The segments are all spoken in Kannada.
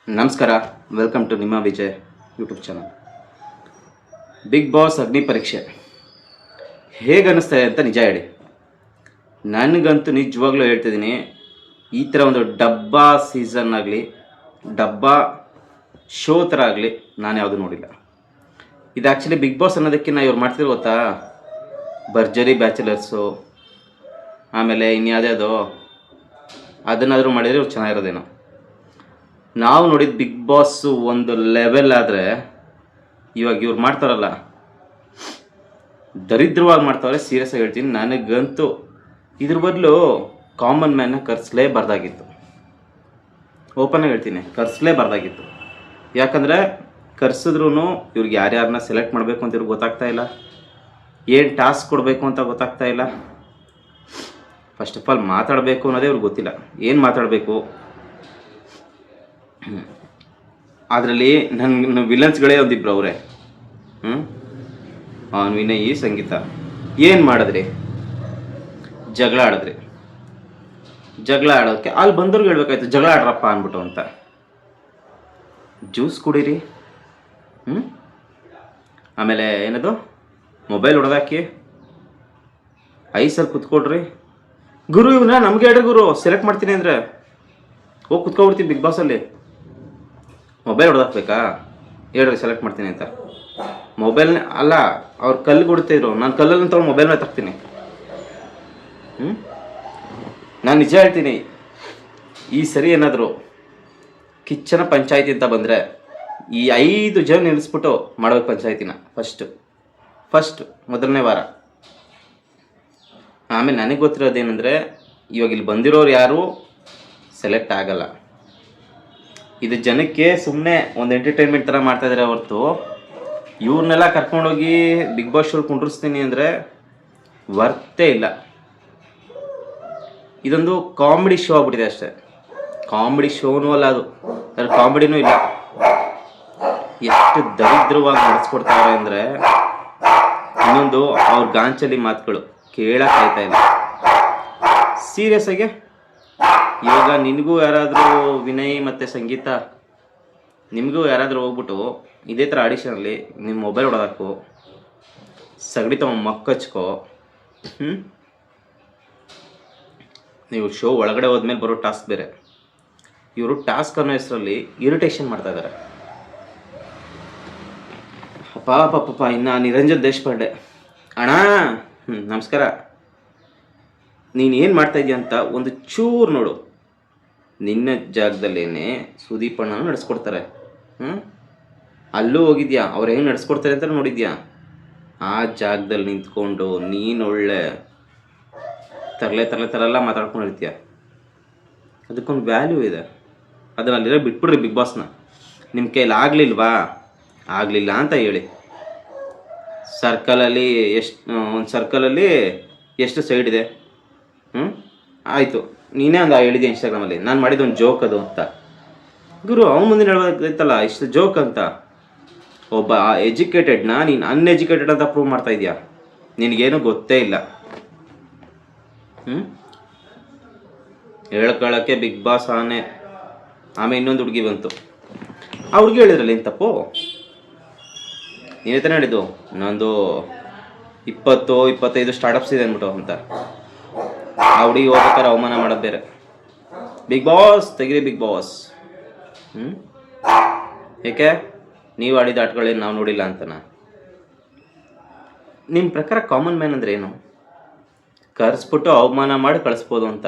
ನಮಸ್ಕಾರ, ವೆಲ್ಕಮ್ ಟು ನಿಮ್ಮ Vijay YouTube channel. Bigg Boss Agni Pariksha ಹೇಗೆ ಅನ್ನಿಸ್ತಾ ಇದೆ ಅಂತ ನಿಜ ಹೇಳಿ. ನನಗಂತೂ ನಿಜವಾಗ್ಲೂ ಹೇಳ್ತಿದ್ದೀನಿ, ಈ ಥರ ಒಂದು ಡಬ್ಬಾ ಸೀಸನ್ ಆಗಲಿ, ಡಬ್ಬಾ ಶೋ ಥರ ಆಗಲಿ ನಾನು ಯಾವುದೂ ನೋಡಿಲ್ಲ. ಇದು ಆ್ಯಕ್ಚುಲಿ ಬಿಗ್ ಬಾಸ್ ಅನ್ನೋದಕ್ಕಿಂತ ಇವ್ರು ಮಾಡ್ತಿದ್ರು ಗೊತ್ತಾ, ಭರ್ಜರಿ ಬ್ಯಾಚುಲರ್ಸು, ಆಮೇಲೆ ಇನ್ಯಾವುದ್ಯಾವುದೋ ಅದನ್ನಾದರೂ ಮಾಡಿದರೆ ಇವ್ರು ಚೆನ್ನಾಗಿರೋದೇನೋ. ನಾವು ನೋಡಿದ ಬಿಗ್ ಬಾಸ್ಸು ಒಂದು ಲೆವೆಲ್ ಆದರೆ, ಇವಾಗ ಇವ್ರು ಮಾಡ್ತಾರಲ್ಲ ದರಿದ್ರವಾಗಿ ಮಾಡ್ತಾವ್ರೆ. ಸೀರಿಯಸ್ ಆಗಿ ಹೇಳ್ತೀನಿ, ನನಗಂತೂ ಇದ್ರ ಬದಲು ಕಾಮನ್ ಮ್ಯಾನ್ನ ಕರೆಸಲೇಬಾರ್ದಾಗಿತ್ತು. ಓಪನಾಗಿ ಹೇಳ್ತೀನಿ, ಕರೆಸಲೇಬಾರ್ದಾಗಿತ್ತು. ಯಾಕಂದರೆ ಕರೆಸಿದ್ರೂ ಇವ್ರಿಗೆ ಯಾರ್ಯಾರನ್ನ ಸೆಲೆಕ್ಟ್ ಮಾಡಬೇಕು ಅಂತ ಇವ್ರಿಗೆ ಗೊತ್ತಾಗ್ತಾ ಇಲ್ಲ, ಏನು ಟಾಸ್ಕ್ ಕೊಡಬೇಕು ಅಂತ ಗೊತ್ತಾಗ್ತಾ ಇಲ್ಲ. ಫಸ್ಟ್ ಆಫ್ ಆಲ್ ಮಾತಾಡಬೇಕು ಅನ್ನೋದೇ ಇವ್ರಿಗೆ ಗೊತ್ತಿಲ್ಲ, ಏನು ಮಾತಾಡಬೇಕು. ಅದರಲ್ಲಿ ನನ್ನ ವಿಲನ್ಸ್ಗಳೇ ಒಂದಿಬ್ರು ಅವರೇ. ಅವನು ವಿನಯ್, ಸಂಗೀತ ಏನು ಮಾಡಿದ್ರಿ? ಜಗಳ ಆಡಿದ್ರಿ. ಜಗಳ ಆಡೋಕ್ಕೆ ಅಲ್ಲಿ ಬಂದವ್ರಿಗೆ ಹೇಳ್ಬೇಕಾಯ್ತು, ಜಗಳ ಆಡ್ರಪ್ಪ ಅಂದ್ಬಿಟ್ಟು ಅಂತ. ಜ್ಯೂಸ್ ಕುಡೀರಿ, ಆಮೇಲೆ ಏನದು ಮೊಬೈಲ್ ಹೊಡೆದಾಕಿ ಐಸಲ್ಲಿ ಕುತ್ಕೊಡ್ರಿ. ಗುರು ಇವನ್ನ ನಮಗೆ ಹೇಳ್ರಿ ಗುರು, ಸೆಲೆಕ್ಟ್ ಮಾಡ್ತೀನಿ ಅಂದರೆ ಹೋಗಿ ಕುತ್ಕೊಬಿಡ್ತೀವಿ ಬಿಗ್ ಬಾಸಲ್ಲಿ. ಮೊಬೈಲ್ ಹೊಡೆದಾಕ್ಬೇಕಾ? ಹೇಳ್ರಿ ಸೆಲೆಕ್ಟ್ ಮಾಡ್ತೀನಿ ಅಂತ. ಮೊಬೈಲ್ನ ಅಲ್ಲ, ಅವ್ರು ಕಲ್ಲು ಕೊಡ್ತಿದ್ರು, ನಾನು ಕಲ್ಲಲ್ಲಿ ತೊಗೊಂಡು ಮೊಬೈಲ್ ಮೇಲೆ ತರ್ತೀನಿ. ನಾನು ನಿಜ ಹೇಳ್ತೀನಿ, ಈ ಸರಿ ಏನಾದರೂ ಕಿಚ್ಚನ ಪಂಚಾಯಿತಿ ಅಂತ ಬಂದರೆ ಈ 5 ಜನ ನಿಲ್ಲಿಸ್ಬಿಟ್ಟು ಮಾಡ್ಬೇಕು ಪಂಚಾಯಿತಿನ. ಫಸ್ಟ್ ಮೊದಲನೇ ವಾರ. ಆಮೇಲೆ ನನಗೆ ಗೊತ್ತಿರೋದೇನೆಂದರೆ, ಇವಾಗ ಇಲ್ಲಿ ಬಂದಿರೋರು ಯಾರೂ ಸೆಲೆಕ್ಟ್ ಆಗಲ್ಲ. ಇದು ಜನಕ್ಕೆ ಸುಮ್ಮನೆ ಒಂದು ಎಂಟರ್ಟೈನ್ಮೆಂಟ್ ಥರ ಮಾಡ್ತಾಯಿದ್ದಾರೆ ಹೊರತು, ಇವ್ರನ್ನೆಲ್ಲ ಕರ್ಕೊಂಡೋಗಿ ಬಿಗ್ ಬಾಸ್ ಶೋ ಕುಂಡ್ರಿಸ್ತೀನಿ ಅಂದರೆ ವರ್ತೇ ಇಲ್ಲ. ಇದೊಂದು ಕಾಮಿಡಿ ಶೋ ಆಗ್ಬಿಟ್ಟಿದೆ ಅಷ್ಟೇ. ಕಾಮಿಡಿ ಶೋನೂ ಅಲ್ಲ ಅದು, ಅದ್ರ ಕಾಮಿಡಿನೂ ಇಲ್ಲ. ಎಷ್ಟು ದರಿದ್ರವಾಗಿ ನಡೆಸ್ಕೊಡ್ತಾರೆ ಅಂದರೆ, ಇನ್ನೊಂದು ಅವ್ರ ಗಾಂಚಲಿ ಮಾತುಗಳು ಕೇಳೋಕ್ಕಾಯ್ತಾ ಇಲ್ಲ. ಸೀರಿಯಸ್ ಆಗಿ ಇವಾಗ ನಿನಗೂ ಯಾರಾದರೂ ವಿನಯ್ ಮತ್ತು ಸಂಗೀತ, ನಿಮಗೂ ಯಾರಾದರೂ ಹೋಗ್ಬಿಟ್ಟು ಇದೇ ಥರ ಆಡಿಷನಲ್ಲಿ ನಿಮ್ಮ ಮೊಬೈಲ್ ಹೊಡೆದಾಕು, ಸಗಡಿ ತಮ್ಮ ಮಕ್ಕಚ್ಕೋ. ನೀವು ಶೋ ಒಳಗಡೆ ಹೋದ್ಮೇಲೆ ಬರೋ ಟಾಸ್ಕ್ ಬೇರೆ. ಇವರು ಟಾಸ್ಕ್ ಅನ್ನೋ ಹೆಸರಲ್ಲಿ ಇರಿಟೇಷನ್ ಮಾಡ್ತಾಯಿದ್ದಾರೆ. ಪಾಪ ಇನ್ನು ನಿರಂಜನ್ ದೇಶಪಾಂಡೆ ಅಣ್ಣ, ನಮಸ್ಕಾರ. ನೀನು ಏನು ಮಾಡ್ತಾಯಿದ್ಯಾ ಅಂತ ಒಂದು ಚೂರು ನೋಡು. ನಿನ್ನ ಜಾಗದಲ್ಲೇನೆ ಸುದೀಪ್ ಅಣ್ಣನೂ ನಡೆಸ್ಕೊಡ್ತಾರೆ. ಅಲ್ಲೂ ಹೋಗಿದ್ಯಾ, ಅವ್ರು ಹೆಂಗೆ ನಡೆಸ್ಕೊಡ್ತಾರೆ ಅಂತ ನೋಡಿದ್ಯಾ? ಆ ಜಾಗದಲ್ಲಿ ನಿಂತ್ಕೊಂಡು ನೀನು ಒಳ್ಳೆ ತರಲ್ಲ ಮಾತಾಡ್ಕೊಂಡಿರ್ತೀಯ. ಅದಕ್ಕೊಂದು ವ್ಯಾಲ್ಯೂ ಇದೆ. ಅದನ್ನ ಅಲ್ಲಿರೋ ಬಿಟ್ಬಿಡ್ರಿ ಬಿಗ್ ಬಾಸ್ನ. ನಿಮ್ಮ ಕೈಲಿ ಆಗಲಿಲ್ಲ ಅಂತ ಹೇಳಿ. ಸರ್ಕಲಲ್ಲಿ ಒಂದು ಸರ್ಕಲಲ್ಲಿ ಎಷ್ಟು ಸೈಡ್ ಇದೆ? ಆಯಿತು, ನೀನೇ ಒಂದು ಹೇಳಿದೆ ಇನ್ಸ್ಟಾಗ್ರಾಮಲ್ಲಿ, ನಾನು ಮಾಡಿದ ಒಂದು ಜೋಕ್ ಅದು ಅಂತ. ಗುರು, ಅವನು ಮುಂದೆ ಹೇಳ್ಬೋದಾಯ್ತಲ್ಲ ಇಷ್ಟು ಜೋಕ್ ಅಂತ. ಒಬ್ಬ ಎಜುಕೇಟೆಡ್ನ ನೀನು ಅನ್ಎಜುಕೇಟೆಡ್ ಅಂತ ಪ್ರೂವ್ ಮಾಡ್ತಾ ಇದೆಯಾ? ನಿನಗೇನು ಗೊತ್ತೇ ಇಲ್ಲ. ಹೇಳ್ಕೊಳ್ಳೋಕ್ಕೆ ಬಿಗ್ ಬಾಸ್ ಆನೆ. ಆಮೇಲೆ ಇನ್ನೊಂದು ಹುಡುಗಿ ಬಂತು, ಆ ಹುಡುಗಿ ಹೇಳಿದ್ರಲ್ಲ ಏನು ತಪ್ಪು? ನೀನೇ ತಾನೇ ಹೇಳಿದ್ದು ಇನ್ನೊಂದು 20-25 ಸ್ಟಾರ್ಟಪ್ಸ್ ಇದೆ ಅಂದ್ಬಿಟ್ಟು ಅಂತ. ಆ ಹುಡುಗಿ ಹೋಗ್ಬೇಕಾದ್ರೆ ಅವಮಾನ ಮಾಡೋದು ಬೇರೆ. ಬಿಗ್ ಬಾಸ್ ತೆಗೀರಿ ಬಿಗ್ ಬಾಸ್. ಏಕೆ? ನೀವು ಆಡಿದ ಆಟಗಳೇನು ನಾವು ನೋಡಿಲ್ಲ ಅಂತನ? ನಿಮ್ಮ ಪ್ರಕಾರ ಕಾಮನ್ ಮ್ಯಾನ್ ಅಂದರೆ ಏನು? ಕರೆಸ್ಬಿಟ್ಟು ಅವಮಾನ ಮಾಡಿ ಕಳಿಸ್ಬೋದು ಅಂತ.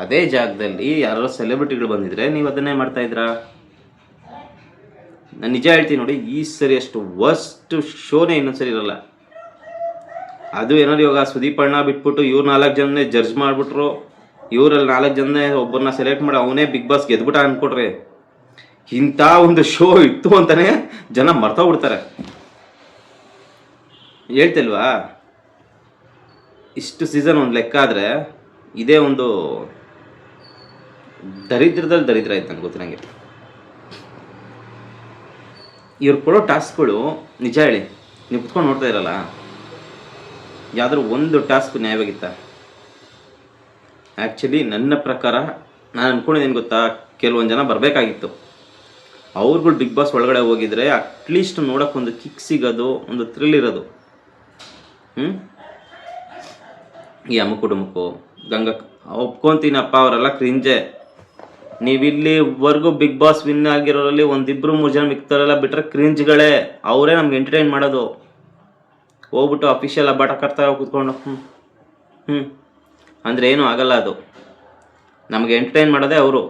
ಅದೇ ಜಾಗದಲ್ಲಿ ಯಾರೋ ಸೆಲೆಬ್ರಿಟಿಗಳು ಬಂದಿದ್ರೆ ನೀವು ಅದನ್ನೇ ಮಾಡ್ತಾಯಿದ್ರಾ? ನಾನು ನಿಜ ಹೇಳ್ತೀನಿ ನೋಡಿ, ಈ ಸರಿ ಅಷ್ಟು ವರ್ಸ್ಟ್ ಶೋನೇ ಇನ್ನೊಂದು ಸರಿ ಇರಲ್ಲ. ಅದು ಏನಾದ್ರು ಇವಾಗ ಸುದೀಪ್ ಅಣ್ಣ ಬಿಟ್ಬಿಟ್ಟು ಇವ್ರು 4 ಜನನೇ ಜಡ್ಜ್ ಮಾಡಿಬಿಟ್ರು, ಇವರಲ್ಲಿ 4 ಜನನೇ ಒಬ್ಬರನ್ನ ಸೆಲೆಕ್ಟ್ ಮಾಡಿ ಅವನೇ ಬಿಗ್ ಬಾಸ್ ಗೆದ್ಬಿಟ್ಟ ಅಂದ್ಕೊಟ್ರೆ, ಇಂಥ ಒಂದು ಶೋ ಇತ್ತು ಅಂತಲೇ ಜನ ಮರ್ತೋಗ್ಬಿಡ್ತಾರೆ. ಹೇಳ್ತಿಲ್ವಾ? ಇಷ್ಟು ಸೀಸನ್ ಒಂದು ಲೆಕ್ಕ ಆದರೆ ಇದೇ ಒಂದು ದರಿದ್ರದಲ್ಲಿ ದರಿದ್ರ ಆಯ್ತು ನನಗೆ ಗೊತ್ತು. ನನಗೆ ಇವ್ರು ಕೊಡೋ ಟಾಸ್ಕ್ಗಳು ನಿಜ ಹೇಳಿ, ನೀವು ಕುತ್ಕೊಂಡು ನೋಡ್ತಾ ಇರಲ್ಲ, ಯಾವುದಾದ್ರು ಒಂದು ಟಾಸ್ಕ್ ನ್ಯಾಯವಾಗಿತ್ತ? ಆ್ಯಕ್ಚುಲಿ ನನ್ನ ಪ್ರಕಾರ ನಾನು ಅಂದ್ಕೊಂಡಿದ್ದೇನು ಗೊತ್ತಾ, ಕೆಲವೊಂದು ಜನ ಬರಬೇಕಾಗಿತ್ತು. ಅವ್ರುಗಳು ಬಿಗ್ ಬಾಸ್ ಒಳಗಡೆ ಹೋಗಿದ್ರೆ ಅಟ್ಲೀಸ್ಟ್ ನೋಡೋಕೆ ಒಂದು ಕಿಕ್ ಸಿಗೋದು, ಒಂದು ಥ್ರಿಲ್ ಇರೋದು. ಈ ಅಮ್ಮು ಡುಮುಕು ಗಂಗಾ ಒಪ್ಕೊತೀನಪ್ಪ, ಅವರೆಲ್ಲ ಕ್ರಿಂಜೆ. ನೀವಿಲ್ಲಿವರೆಗೂ ಬಿಗ್ ಬಾಸ್ ವಿನ್ ಆಗಿರೋರಲ್ಲಿ ಒಂದಿಬ್ಬರು 3 ಜನ ಮಿಕ್ತಾರೆಲ್ಲ ಬಿಟ್ಟರೆ ಕ್ರಿಂಜ್ಗಳೇ. ಅವರೇ ನಮ್ಗೆ ಎಂಟರ್ಟೈನ್ ಮಾಡೋದು. ಹೋಗ್ಬಿಟ್ಟು ಅಫಿಷಿಯಲ್ ಹಬ್ಬಾಟ ಕರ್ತಾ ಕೂತ್ಕೊಂಡು ಅಂದರೆ ಏನೂ ಆಗಲ್ಲ. ಅದು ನಮಗೆ ಎಂಟರ್ಟೈನ್ ಮಾಡೋದೇ ಅವರು.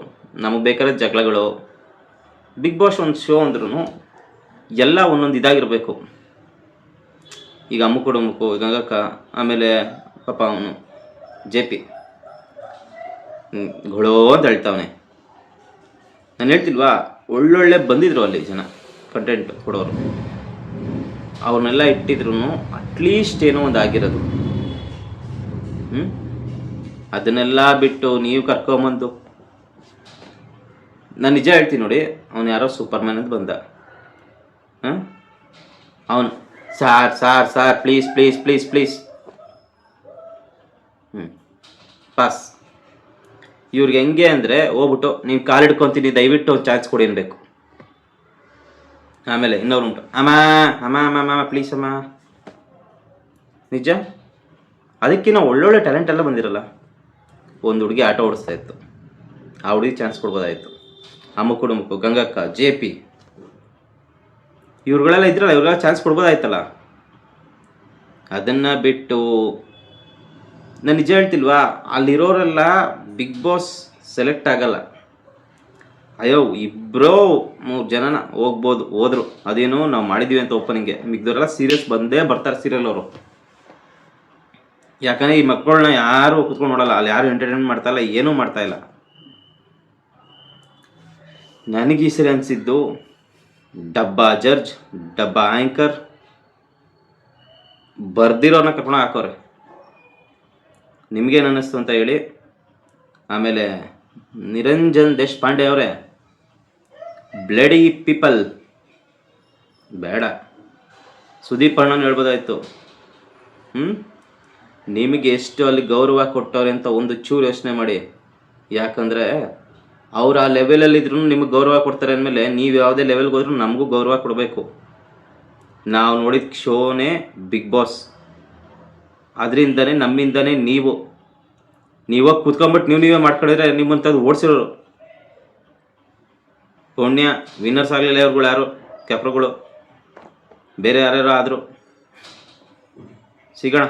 ನಮಗೆ ಬೇಕಾದ ಜಗಳಗಳು. ಬಿಗ್ ಬಾಸ್ ಒಂದು ಶೋ ಅಂದ್ರೂ ಎಲ್ಲ ಒಂದೊಂದು ಇದಾಗಿರಬೇಕು. ಈಗ ಅಮ್ಮು ಡುಮುಕು ಗಂಗಕ್ಕ, ಆಮೇಲೆ ಪಾಪ ಅವನು JP ಗೊಳೋ ಅಂತ ಹೇಳ್ತಾವನೆ. ನಾನು ಹೇಳ್ತಿಲ್ವಾ, ಒಳ್ಳೊಳ್ಳೆ ಬಂದಿದ್ರು ಅಲ್ಲಿ ಜನ ಕಂಟೆಂಟ್ ಕೊಡೋರು. ಅವ್ರನ್ನೆಲ್ಲ ಇಟ್ಟಿದ್ರು ಅಟ್ಲೀಸ್ಟ್ ಏನೋ ಒಂದು ಆಗಿರೋದು. ಅದನ್ನೆಲ್ಲ ಬಿಟ್ಟು ನೀವು ಕರ್ಕೊಂಬಂದು, ನಾನು ನಿಜ ಹೇಳ್ತೀನಿ ನೋಡಿ, ಅವನು ಯಾರೋ ಸೂಪರ್ಮ್ಯಾನ್ ಅಂತ ಬಂದ. ಅವನು sir sir sir please please please please pass. ಇವ್ರಿಗೆ ಹೆಂಗೆ ಅಂದರೆ ಹೋಗ್ಬಿಟ್ಟು ನೀವು ಕಾಲು ಹಿಡ್ಕೊತೀನಿ ದಯವಿಟ್ಟು ಒಂದು ಚಾನ್ಸ್ ಕೊಡಿ ಅನ್ಬೇಕು. ಆಮೇಲೆ ಇನ್ನೊಬ್ರು ಉಂಟು, ಅಮ್ಮ ಅಮ್ಮ ಅಮ್ಮ ಅಮ್ಮ ಪ್ಲೀಸ್ ಅಮ್ಮ. ನಿಜ ಅದಕ್ಕಿಂತ ಒಳ್ಳೊಳ್ಳೆ ಟ್ಯಾಲೆಂಟ್ ಎಲ್ಲ ಬಂದಿರಲ್ಲ. ಒಂದು ಹುಡುಗಿ ಆಟೋ ಓಡಿಸ್ತಾ ಇತ್ತು, ಆ ಹುಡುಗಿ ಚಾನ್ಸ್ ಕೊಡ್ಬೋದಾಯಿತು. ಅಮ್ಮು ಡುಮುಕು ಗಂಗಕ್ಕ JP ಇವ್ರುಗಳೆಲ್ಲ ಇದ್ರಲ್ಲ, ಇವ್ರಿಗೆಲ್ಲ ಚಾನ್ಸ್ ಕೊಡ್ಬೋದಾಯ್ತಲ್ಲ. ಅದನ್ನು ಬಿಟ್ಟು ನಾನು ನಿಜ ಹೇಳ್ತಿಲ್ವಾ, ಅಲ್ಲಿರೋರೆಲ್ಲ ಬಿಗ್ ಬಾಸ್ ಸೆಲೆಕ್ಟ್ ಆಗಲ್ಲ. ಅಯ್ಯೋ 2-3 ಜನನ ಹೋದ್ರು, ಅದೇನೋ ನಾವು ಮಾಡಿದ್ದೀವಿ ಅಂತ ಓಪನಿಂಗ್ಗೆ. ಮಿಕ್ದವರೆಲ್ಲ ಸೀರಿಯಸ್ ಬಂದೇ ಬರ್ತಾರೆ ಸೀರಿಯಲ್ ಅವರು. ಯಾಕಂದರೆ ಈ ಮಕ್ಕಳನ್ನ ಯಾರು ಕುತ್ಕೊಂಡು ನೋಡಲ್ಲ, ಅಲ್ಲಿ ಯಾರು ಎಂಟರ್ಟೈನ್ ಮಾಡ್ತಾಯಿಲ್ಲ, ಏನೂ ಮಾಡ್ತಾಯಿಲ್ಲ. ನನಗೆ ಈ ಸರಿ ಅನಿಸಿದ್ದು ಡಬ್ಬಾ ಜಡ್ಜ್, ಡಬ್ಬಾ ಆ್ಯಂಕರ್ ಬರ್ದಿರೋರನ್ನ ಕರ್ಕೊಂಡು ಹಾಕೋರೆ. ನಿಮಗೇನು ಅನ್ನಿಸ್ತು ಅಂತ ಹೇಳಿ. ಆಮೇಲೆ ನಿರಂಜನ್ ದೇಶಪಾಂಡೆ ಅವರೇ, ಬ್ಲಡಿ ಪೀಪಲ್ ಬೇಡ. ಸುದೀಪ್ ಅಣ್ಣನ ಹೇಳ್ಬೋದಾಯ್ತು. ನಿಮಗೆ ಎಷ್ಟು ಅಲ್ಲಿ ಗೌರವ ಕೊಟ್ಟವ್ರೆ ಅಂತ ಒಂದು ಚೂರು ಯೋಚನೆ ಮಾಡಿ. ಯಾಕಂದರೆ ಅವ್ರು ಆ ಲೆವೆಲಲ್ಲಿದ್ರೂ ನಿಮಗೆ ಗೌರವ ಕೊಡ್ತಾರೆ ಅಂದಮೇಲೆ ನೀವು ಯಾವುದೇ ಲೆವೆಲ್ಗೆ ಹೋದ್ರೂ ನಮಗೂ ಗೌರವ ಕೊಡಬೇಕು. ನಾವು ನೋಡಿದ ಶೋನೇ ಬಿಗ್ ಬಾಸ್. ಅದರಿಂದನೇ ನಮ್ಮಿಂದನೇ ನೀವಾಗ ಕೂತ್ಕೊಂಡ್ಬಿಟ್ಟು ನೀವೇ ಮಾಡ್ಕೊಂಡಿದ್ರೆ ನಿಮ್ಮಂಥದ್ದು ಓಡಿಸಿರೋರು ಪುಣ್ಯ. ವಿನ್ನರ್ಸ್ ಆಗಲಿಲ್ಲ ಇವ್ರುಗಳು, ಯಾರು ಕೆಪ್ರುಗಳು, ಬೇರೆ ಯಾರ್ಯಾರು ಆದರೂ. ಸಿಗೋಣ.